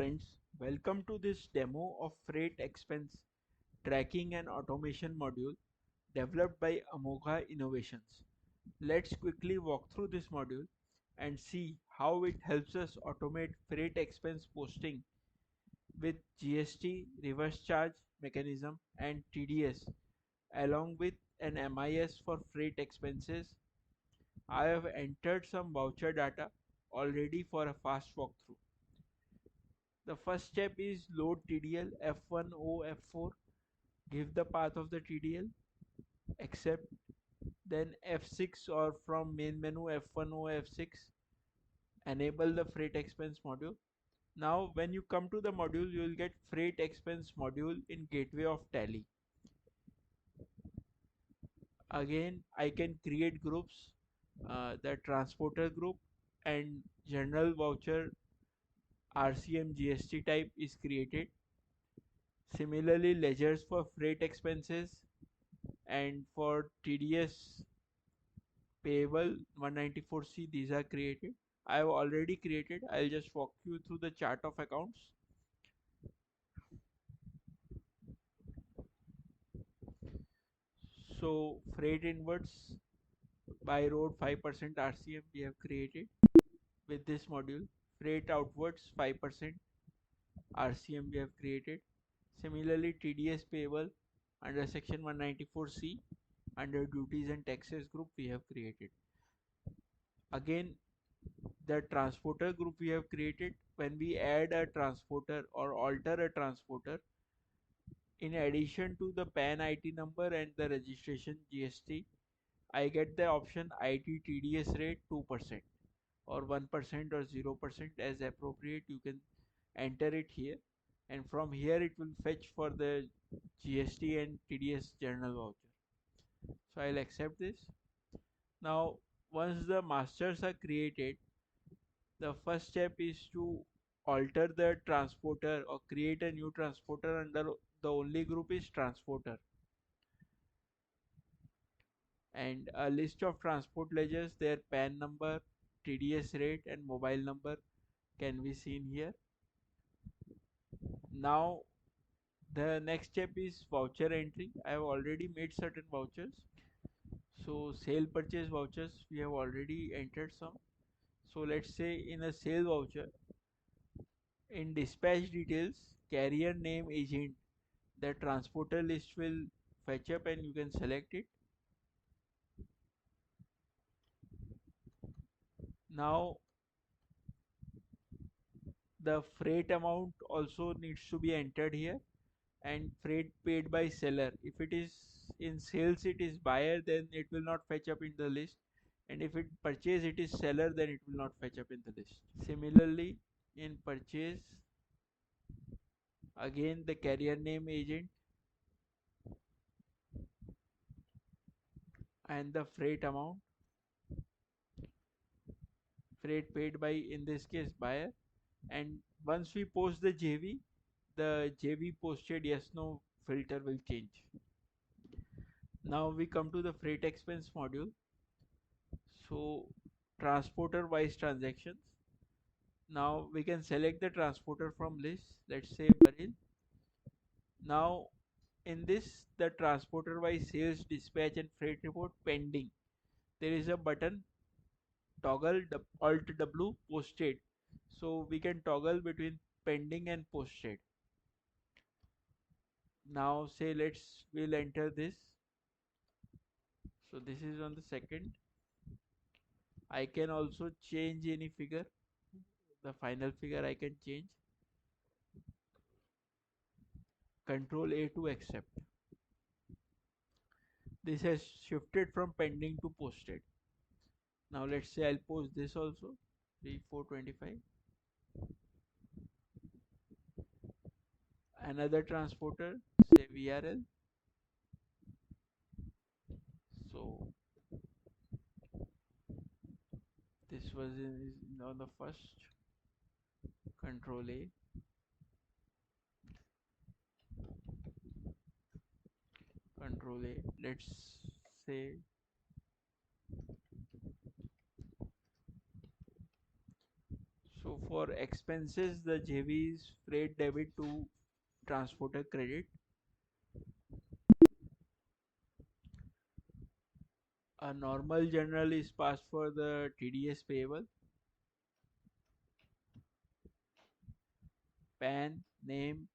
friends, welcome to this demo of Freight Expense Tracking and Automation module developed by Amogha Innovations. Let's quickly walk through this module and see how it helps us automate freight expense posting with GST, reverse charge mechanism and TDS along with an MIS for freight expenses. I have entered some voucher data already for a fast walkthrough. The first step is load TDL F1 O F4, give the path of the TDL, accept, then F6 or from main menu F1 O F6, enable the freight expense module. Now when you come to the module, you will get freight expense module in gateway of Tally. Again, I can create groups, the transporter group and general voucher RCM GST type is created. Similarly, ledgers for freight expenses and for TDS payable 194C, these are created. I have already created. I'll just walk you through the chart of accounts. So freight inwards by road 5% RCM we have created with this module. Freight outwards 5% RCM we have created. Similarly, TDS payable under section 194C under duties and taxes group we have created. Again, the transporter group we have created, when we add a transporter or alter a transporter, in addition to the PAN IT number and the registration GST, I get the option IT TDS rate 2% or 1% or 0% as appropriate. You can enter it here, and from here it will fetch for the GST and TDS general voucher. So I'll accept this. Now once the masters are created, the first step is to alter the transporter or create a new transporter under the only group is transporter, and a list of transport ledgers, their PAN number, TDS rate and mobile number can be seen here. Now the next step is voucher entry. I have already made certain vouchers. So sale purchase vouchers we have already entered some. So let's say in a sale voucher, in dispatch details, carrier name agent, the transporter list will fetch up and you can select it. Now the freight amount also needs to be entered here, and freight paid by seller. If it is in sales it is buyer, then it will not fetch up in the list, and if it purchase it is seller, then it will not fetch up in the list. Similarly, in purchase, again the carrier name agent and the freight amount, freight paid by, in this case, buyer. And once we post the JV, the JV posted yes no filter will change. Now we come to the freight expense module. So transporter wise transactions. Now we can select the transporter from list. Let's say Baril. Now in this, the transporter wise sales, dispatch and freight report pending, there is a button toggle alt W posted. So we can toggle between pending and posted. Now say we'll enter this. So this is on the second. I can also change any figure. The final figure I can change. Control A to accept. This has shifted from pending to posted. Now let's say I'll post this also, 3425. Another transporter, say VRL. So this was on the first. Control A. Control A. Let's say so So for expenses, the JV is freight debit to transporter credit. A normal journal is passed for the TDS payable. PAN, name,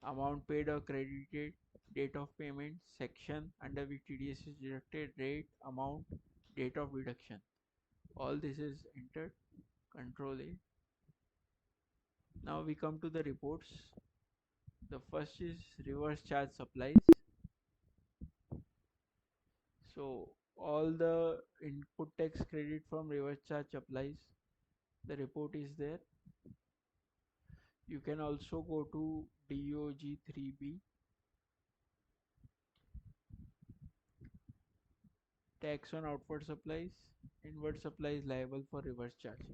amount paid or credited, date of payment, section under which TDS is deducted, rate, amount, date of deduction. All this is entered. Control A. Now we come to the reports. The first is reverse charge supplies. So all the input tax credit from reverse charge supplies, the report is there. You can also go to DOG 3B, tax on outward supplies, inward supplies liable for reverse charge.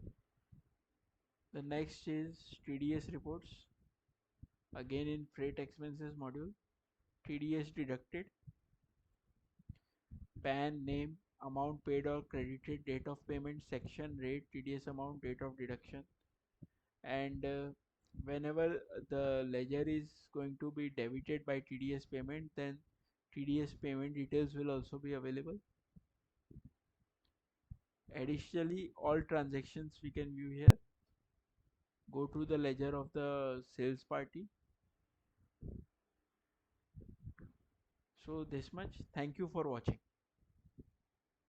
The next is TDS reports, again in freight expenses module. TDS deducted, PAN, name, amount paid or credited, date of payment, section, rate, TDS amount, date of deduction. And whenever the ledger is going to be debited by TDS payment, then TDS payment details will also be available. Additionally, all transactions we can view here. Go to the ledger of the sales party. So this much. Thank you for watching.